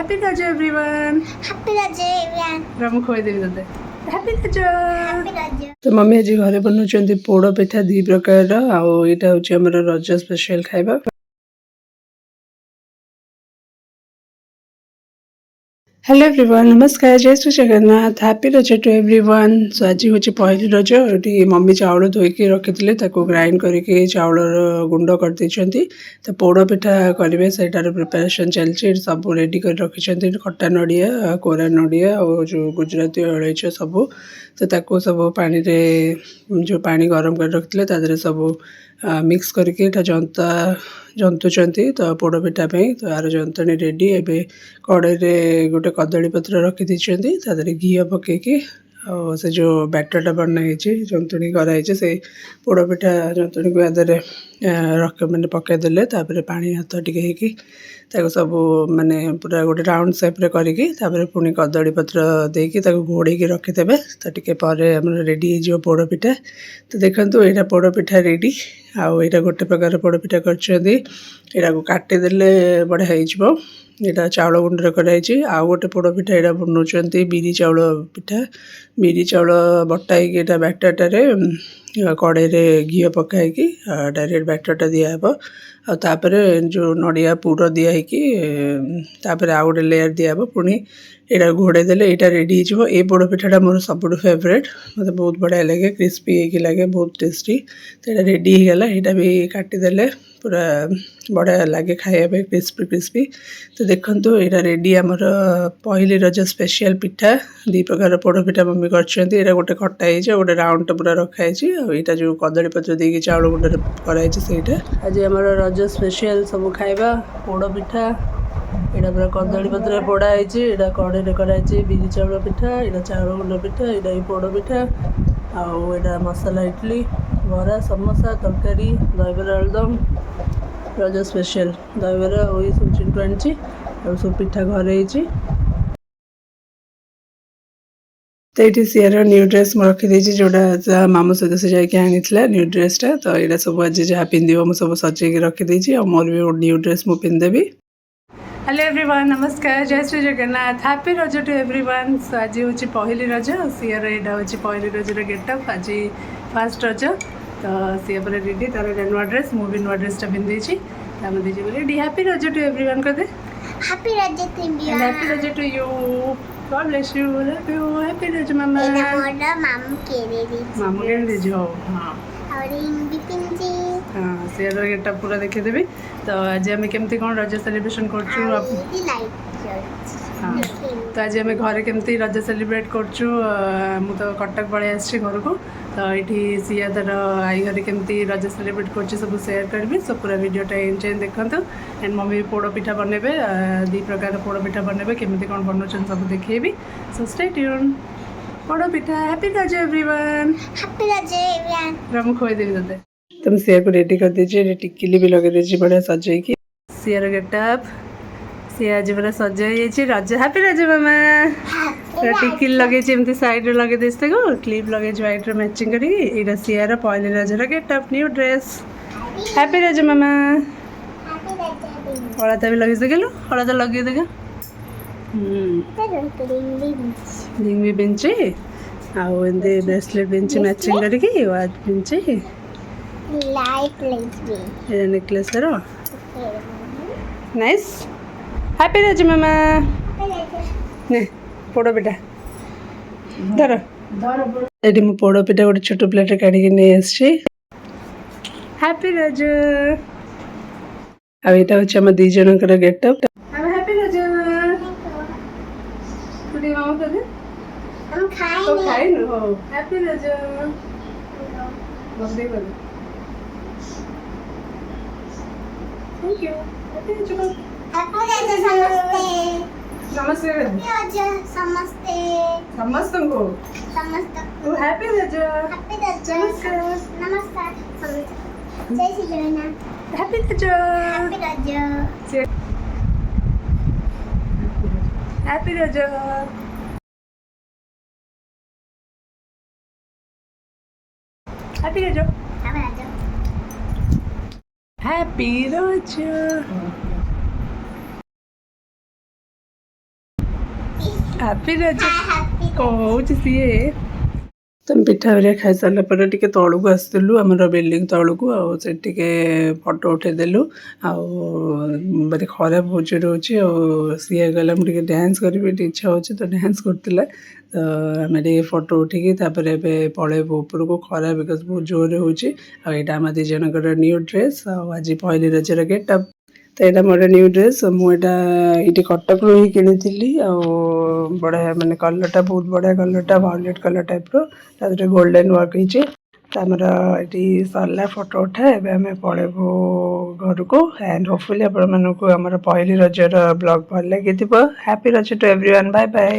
Happy Raj everyone. Happy Raj everyone. Ramu खोइदेवी तते. Happy Raj. Happy Raj. तो mummy आज घरे बनाउछन्ती पोड़ पिठा दी प्रकार आ एटा होछि हमर रज स्पेशल खाइबा. हेलो एवरीवन नमस्कार जय Shri Jagannath happy Raja to everyone. सो आज हूँ पहली रज ये मम्मी चाउल धोईकी रखी ग्राइंड करके चाउल गुंड कर तो पोड़ पिठा करेंगे सेटार प्रिपेरेसन चलती सब रेडी कर रखी खटा नड़िया कोरा नड़िया और जो गुजराती अलैच सब तो ताको सब पानी रे जो पानी गरम कर रखते तादरे सब मिक्स करके जनता जंतुचंती तो पोड़ पिठा तो यार जंतनी रेडी एवं कड़े गोटे कदली पत्र रखी देते घी पकईकि से जो बैटरटा बनाई जंतुणी कराई से पोड़ पिठा जंतुणी को यादरे रख मैंने पकईदे पानी हाथ टे सब माने पूरा गोटे राउंड सेप्रे करी पुणी कदली पत्र देकी घोड़े रखीदे तो टे रेडी हो पोड़ पिठा. तो देखो यहाँ पोड़ पिठा रेडी आईटा गोटे प्रकार पोड़ पिठा कर काटिदेले बढ़िया हो यहाँ चाउल गुंड कराई आउ गोटे पोड़ पिठा यहाँ बनाऊँच बिरी चाउल पिठा बिरी चाउल बटाई बैटरटारे कड़े घी पकाई डायरेक्ट बैटरटा दिहब आपर जो नड़िया पुर दिखाई आउ गोटे लेयर दिहब पुणी यहाँ घोड़े देले यहाँ रेडी हो पोड़ पिठाटा मोर सब फेवरेट मतलब बहुत बढ़िया लगे क्रिस्पी लगे बहुत टेस्टी. तो यहाँ रेडी होगा यहाँ भी काटिदेले पूरा बढ़िया लगे खायापे क्रिस्पी क्रिस्पी. तो देखो यहाँ रेडी आमर पहली रज स्पेशल पिठा दी प्रकार पोड़ पिठा मम्मी कर गोटे कटाई गोटे राउंड पूरा रखाई यहाँ जो कदली पत्र देकी चाउल गुंड कराई आज आम रज स्पेशल सब खाइबा पोड़ पिठा यहाँ पूरा कदली पत्र पोड़ाई यहाँ कड़े कराई बिरी चाउल पिठा यहाँ चाउल गुंड पिठा यहाँ पोड़ पिठा आउ यहाँ मसाला इडली बरा समोसा तरकारी दहीबरा आलुदम रज स्पेशल दहीबरा और सब चिंटू आनी और सब पिठा घरे तो ये सीआर न्यू ड्रेस मुझे रखी जोटा मामू सहित से जाकि आनी न्यू ड्रेसटा तो यहाँ सब आज जहाँ पिंधि मुझे सब सजेक रखी और मोर भी न्यू ड्रेस मुझे पिंधेबी. हेलो एवरीवन नमस्कार जय Shri Jagannath happy Raja to everyone. सो आज हूँ पहली रज सीआर यहाँ हूँ पहली रजर गेटअप आज फास्ट रज तो सी पर रेडी तार नुआ ड्रेस मुझे नुआ ड्रेसटा पिंधे ready happy Raja to everyone कहते Happy Raj to you. Happy Raja to you God bless you love you happy Raja मामा मामू के दीजिए हो हाँ और इन भी पिंजी हाँ सीआर गेटअप पूरा देखीदेवी. तो आज आम केमती कौन रज सेलिब्रेशन कर हाँ तो आज आम घरे केमती रज सेलिब्रेट करछु मु तो कटक पड़े आसी घर को तो ये सिया तार आई घरे केमती रज सेलिब्रेट कर सब सेयार करी सब पूरा वीडियोटा एंड देखते एंड मम्मी पोड़ पिठा बनइबे दी प्रकार पोड़ पिठा बनइबे केमती कौन बनाउछन सब देखिए so stay tune. Poda pitha happy Raja everyone. Happy Raj everyone. रामू खोइदेवी तते. तुम सिया को रेडी कर दीजिए टिक्ली भी लगे दीजिए बढ़िया सजेकी सियार गेटअप सिया आज पूरा सजाई रज हैप्पी रज मामा टिकिल लगे साइड रे लगे देते को क्लिप लगे व्हाइट रे मैचिंग करी एटा सियार पहली Roger getup new dress happy Raja मामा. Happy Raj everyone. हलदा भी लगे देखेलु हलदा लगे देगा रिंग भी पिंचे आउ एंदे ब्रेसलेट पिंचे मैचिंग करके वाच पिंचे Light light ये नेकलेस रो नाइस हैप्पी रज मामा ने पोड़ पिठा धर ये मु पोड़ पिठा गोटे छोट प्लेट काढ़ी नहीं आसी हैप्पी रज आ यहाँ हूँ आम दी जनकर गेटअप हैप्पी रज मामा कर हम खाएंगे खाइन हो हैप्पी रज बर्थडे कर थैंक यू हैप्पी रज Happy Raj समस्ते नमस्ते Raj समस्ते समस्त को समस्त ओ हैप्पी रज Happy Raj नमस्कार जय श्री जगन्नाथ हैप्पी रज Happy Raj हैप्पी रज हैप्पी रज Happy Raj हैप्पी रज ହାପି ରଜ happy କହୁଛି ସିଏ। ତ ପିଠା ହେରିକା ଖାଇସାରିଲା ପରେ ଟିକେ ତଳକୁ ଆସିଥିଲୁ ଆମର ବିଲ୍ଡିଂ ତଳକୁ ଆଉ ସେଠି ଟିକେ ଫଟୋ ଉଠେଇଦେଲୁ ଆଉ ମାନେ ଖରା ବହୁତ ଜୋରେ ହେଉଛି ଆଉ ସିଏ ଗଲା ମୁଁ ଟିକେ ଡ୍ୟାନ୍ସ କରିବି ଟିକେ ଇଚ୍ଛା ହେଉଛି ତ ଡ୍ୟାନ୍ସ କରୁଥିଲା ତ ଆମେ ଟିକେ ଫଟୋ ଉଠିକି ତାପରେ ଏବେ ପଳେଇବୁ ଉପରକୁ ଖରା ବିକଜ ବହୁତ ଜୋରରେ ହେଉଛି ଆଉ ଏଇଟା ଆମ ଦୁଇ ଜଣଙ୍କର ନ୍ୟୁ ଡ୍ରେସ୍ ଆଉ ଆଜି ପହିଲି ରଜର ଗେଟଅପ୍ ତ ଏଇଟା ମୋର ନ୍ୟୁ ଡ୍ରେସ୍ ମୁଁ ଏଇଟା ଏଇଠି କଟକରୁ ହିଁ କିଣିଥିଲି ଆଉ ବଢ଼ିଆ ମାନେ କଲର୍ଟା ବହୁତ ବଢ଼ିଆ କଲର୍ଟା ଭାୟୋଲେଟ୍ କଲର୍ ଟାଇପ୍ର ତା ଦେହରେ ଗୋଲ୍ଡେନ୍ ୱାର୍କ ହେଇଛି ତ ଆମର ଏଠି ସରିଲା ଫଟୋ ଉଠା ଏବେ ଆମେ ପଳେଇବୁ ଘରକୁ ଆଣ୍ଡ ହୋପଫୁଲି ଆପଣମାନଙ୍କୁ ଆମର ପହିଲି ରଜର ବ୍ଲଗ୍ ଭଲ ଲାଗିଥିବ happy Raja to everyone bye bye.